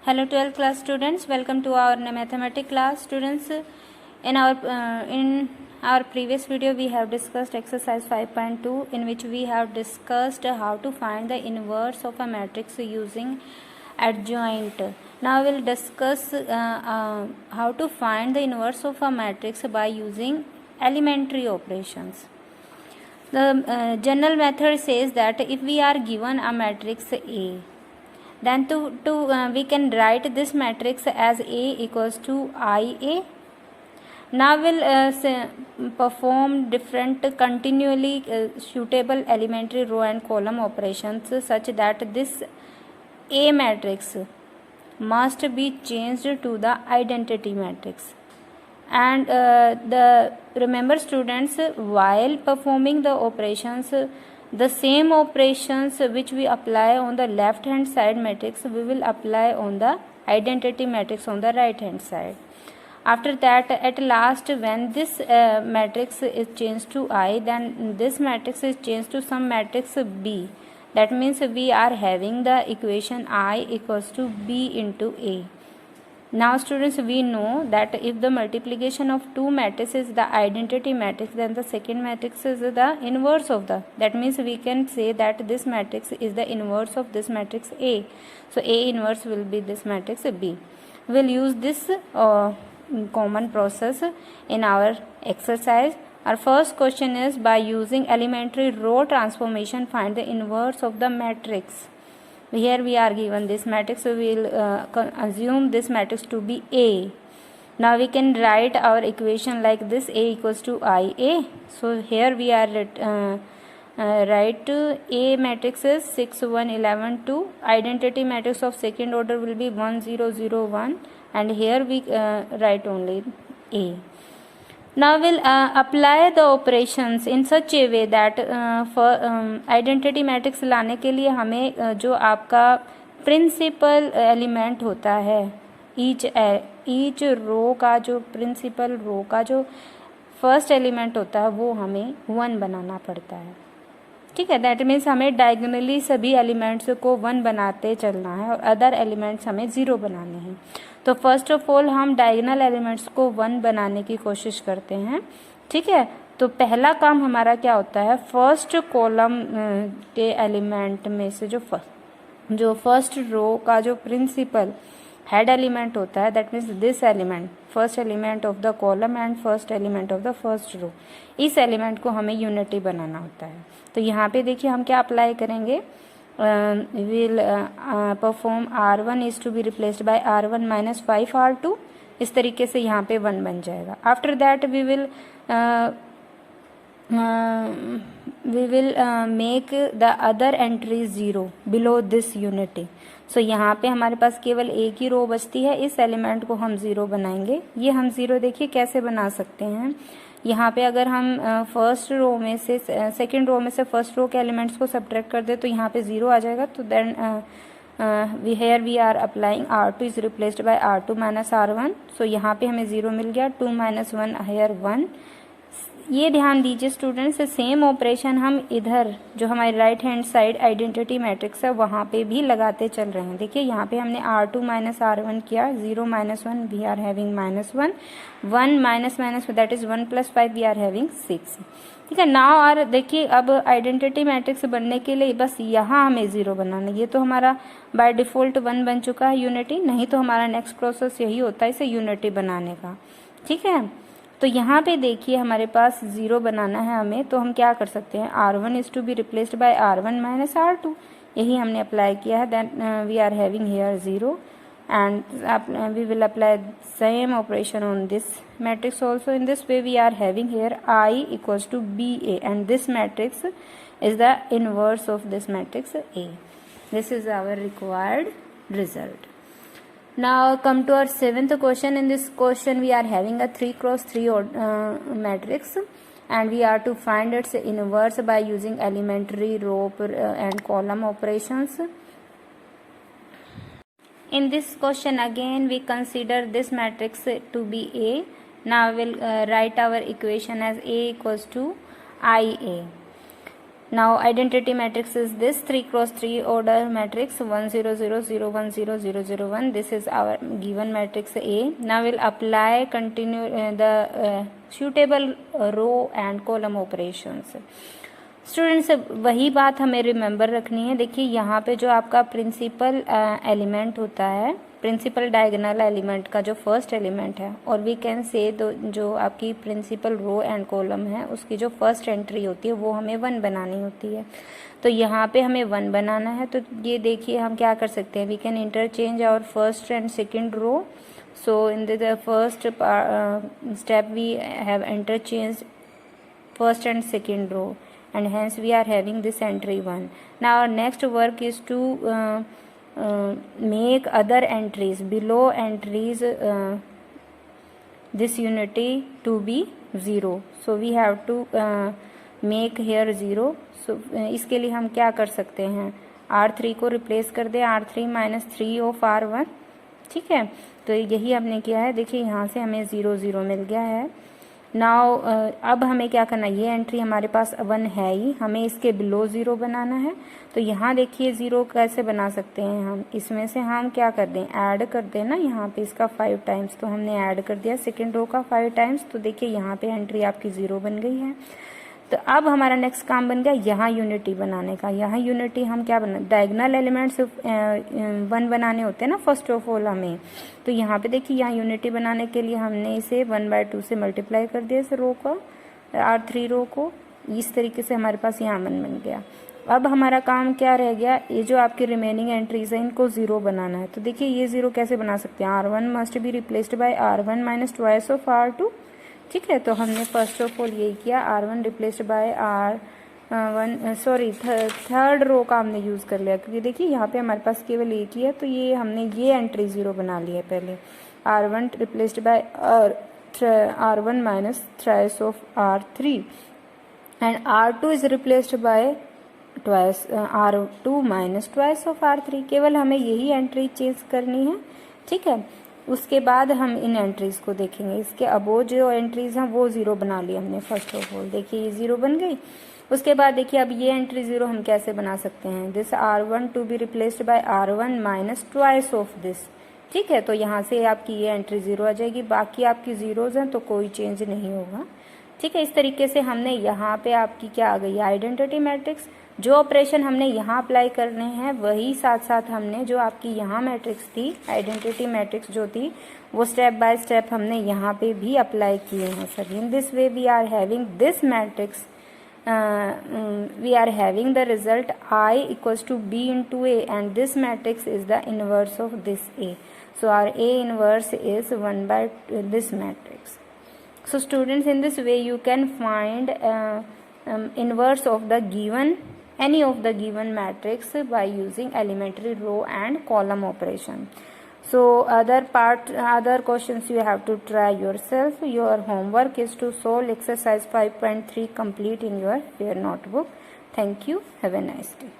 Hello 12th class students, welcome to our mathematics class. Students, in our previous video we have discussed exercise 5.2 in which we have discussed how to find the inverse of a matrix using adjoint. Now we'll discuss how to find the inverse of a matrix by using elementary operations. The general method says that if we are given a matrix A, then we can write this matrix as A equals to IA. Now we'll perform different continually suitable elementary row and column operations such that this A matrix must be changed to the identity matrix. And remember students, while performing the operations, the same operations which we apply on the left hand side matrix we will apply on the identity matrix on the right hand side. After that, at last, when this matrix is changed to I, then this matrix is changed to some matrix B. That means we are having the equation I equals to B into A. Now students, we know that if the multiplication of two matrices is the identity matrix, then the second matrix is the inverse of the. That means we can say that this matrix is the inverse of this matrix A. So A inverse will be this matrix B. We will use this common process in our exercise. Our first question is, by using elementary row transformation, find the inverse of the matrix. Here we are given this matrix, so we will assume this matrix to be A. Now we can write our equation like this: A equals to IA. So here we are write A matrix is 6 1 11 2. Identity matrix of second order will be 1 0 0 1, and here we write only A. Now we'll apply the operations in such a way that for identity matrix लाने के लिए हमें जो आपका principal element होता है each row का, जो प्रिंसिपल रो का जो फर्स्ट एलिमेंट होता है वो हमें 1 बनाना पड़ता है. ठीक है, दैट मीन्स हमें डायगोनली सभी एलिमेंट्स को 1 बनाते चलना है और अदर एलिमेंट्स हमें 0 बनाने हैं. तो फर्स्ट ऑफ ऑल हम डायगोनल एलिमेंट्स को 1 बनाने की कोशिश करते हैं. ठीक है, तो पहला काम हमारा क्या होता है, फर्स्ट कॉलम के एलिमेंट में से जो फर्स्ट रो का जो प्रिंसिपल हेड एलिमेंट होता है, that means this element, first element of the column and first element of the first row, इस एलिमेंट को हमें यूनिटी बनाना होता है. तो यहाँ पे देखिए हम क्या अप्लाई करेंगे, will perform R1 is to be replaced by R1 minus 5 R2. इस तरीके से यहाँ पे 1 बन जाएगा. After that we will make the other entry 0 below this unity. So यहाँ पे हमारे पास केवल एक ही रो बचती है, इस एलिमेंट को हम 0 बनाएंगे. ये हम 0 देखिए कैसे बना सकते हैं. यहाँ पे अगर हम फर्स्ट रो में से सेकंड रो में से फर्स्ट रो के एलिमेंट्स को सब्ट्रैक्ट कर दे तो यहाँ पे 0 आ जाएगा. तो then we are applying R2 is replaced by R2 minus R1. So यहाँ पे हमें 0 मिल गया. 2 माइनस 1 हेयर 1. ये ध्यान दीजिए स्टूडेंट्स, सेम ऑपरेशन हम इधर जो हमारी right hand side identity matrix है वहाँ पे भी लगाते चल रहे हैं. देखिए यहाँ पे हमने R2 माइनस R1 किया. 0 minus 1 we are having minus 1. 1 minus minus that is 1 plus 5 we are having 6. ठीक है, नाउ और देखिए अब आइडेंटिटी मैट्रिक्स बनने के लिए बस यहाँ हमें 0 बनाना. ये तो हमारा बाय डिफॉल्ट 1 बन चुका है यूनिटी, नहीं तो हमारा नेक्स्ट प्रोसेस यही होता है इसे यूनिटी बनाने का. ठीक है, तो यहाँ पे देखिए हमारे पास 0 बनाना है हमें, तो हम क्या कर सकते हैं, R1 is to be replaced by R1 minus R2. यही हमने अप्लाई किया है. Then we are having here 0 and we will apply same operation on this matrix also. In this way we are having here I equals to BA and this matrix is the inverse of this matrix A. This is our required result. Now come to our 7th question. In this question we are having a 3 cross 3 matrix and we are to find its inverse by using elementary row and column operations. In this question again we consider this matrix to be A. Now we will write our equation as A equals to IA. Now identity matrix is this 3 cross 3 order matrix 1 0 0 0 1 0 0 0 1. This is our given matrix A. Now we'll apply continue the suitable row and column operations. Students वही बात हमें remember रखनी है. देखिए यहाँ पे जो आपका प्रिंसिपल एलिमेंट होता है, प्रिंसिपल डायगोनल एलिमेंट का जो फर्स्ट एलिमेंट है, और वी कैन से जो आपकी प्रिंसिपल रो एंड कॉलम है उसकी जो फर्स्ट एंट्री होती है वो हमें 1 बनानी होती है. तो यहाँ पे हमें 1 बनाना है. तो ये देखिए हम क्या कर सकते हैं, we can interchange our first and second row. So in the first step we have interchange first and second row, and hence we are having this entry 1. Now our next work is to make other entries below entries this unity to be 0. So we have to make here 0. So इसके लिए हम क्या कर सकते हैं, R3 को replace कर दे, R3 minus 3 of R1. ठीक है, तो यही हमने किया है. देखिए यहाँ से हमें 0 0 मिल गया है. नाउ अब हमें क्या करना है, ये एंट्री हमारे पास 1 है ही, हमें इसके बिलो 0 बनाना है. तो यहाँ देखिए 0 कैसे बना सकते हैं हम, इसमें से हम क्या कर दें, ऐड कर दें ना यहाँ पे इसका 5 टाइम्स. तो हमने ऐड कर दिया सेकेंड रो का 5 टाइम्स. तो देखिए यहाँ पे एंट्री आपकी 0 बन गई है. तो अब हमारा नेक्स्ट काम बन गया यहाँ यूनिटी बनाने का. यहाँ यूनिटी हम क्या बना, डायगोनल एलिमेंट्स 1 बनाने होते हैं ना फर्स्ट ऑफ ऑल हमें. तो यहाँ पे देखिए यहाँ यूनिटी बनाने के लिए हमने इसे 1/2 से मल्टीप्लाई कर दिया इस रो को, R3 रो को. इस तरीके से हमारे पास यहाँ 1 बन गया. अब हमारा काम क्या रह गया, ये जो आपकी रिमेनिंग एंट्रीज है इनको 0 बनाना है. तो देखिए ये 0 कैसे बना सकते हैं, R1 must be replaced by R1 minus twice of R2. ठीक है, तो हमने फर्स्ट ऑफ ऑल यही किया, R1 replaced by third row का हमने यूज़ कर लिया, क्योंकि देखिए यहाँ पे हमारे पास केवल एक ही है. तो ये हमने ये एंट्री 0 बना ली है पहले. R1 replaced by R1 minus thrice of R3 and R2 is replaced bye twice R2 minus twice of R3. केवल हमें यही एंट्री चेंज करनी है. ठीक है, उसके बाद हम इन एंट्रीज को देखेंगे. इसके अबो जो एंट्रीज हैं वो 0 बना ली हमने फर्स्ट ऑफ ऑल. देखिए ये 0 बन गई. उसके बाद देखिए अब ये एंट्री 0 हम कैसे बना सकते हैं, this R1 to be replaced by R1 minus twice of this. ठीक है, तो यहाँ से आपकी ये एंट्री 0 आ जाएगी. बाकी आपकी जीरोज हैं तो कोई चेंज नहीं होगा. ठीक है, इस तरीके से हमने यहाँ पे आपकी क्या आ गई, आइडेंटिटी मैट्रिक्स. जो ऑपरेशन हमने यहाँ अप्लाई करने हैं वही साथ साथ हमने जो आपकी यहाँ मैट्रिक्स थी, आइडेंटिटी मैट्रिक्स जो थी, वो स्टेप बाय स्टेप हमने यहाँ पे भी अप्लाई किए हैं sir. In this way we are having this matrix, we are having the result I equals to B into A, and this matrix is the inverse of this A. So our A inverse is 1 by this matrix. So students, in this way you can find inverse of the given, any of the given matrix by using elementary row and column operation. So other questions you have to try yourself. Your homework is to solve exercise 5.3 complete in your notebook. Thank you. Have a nice day.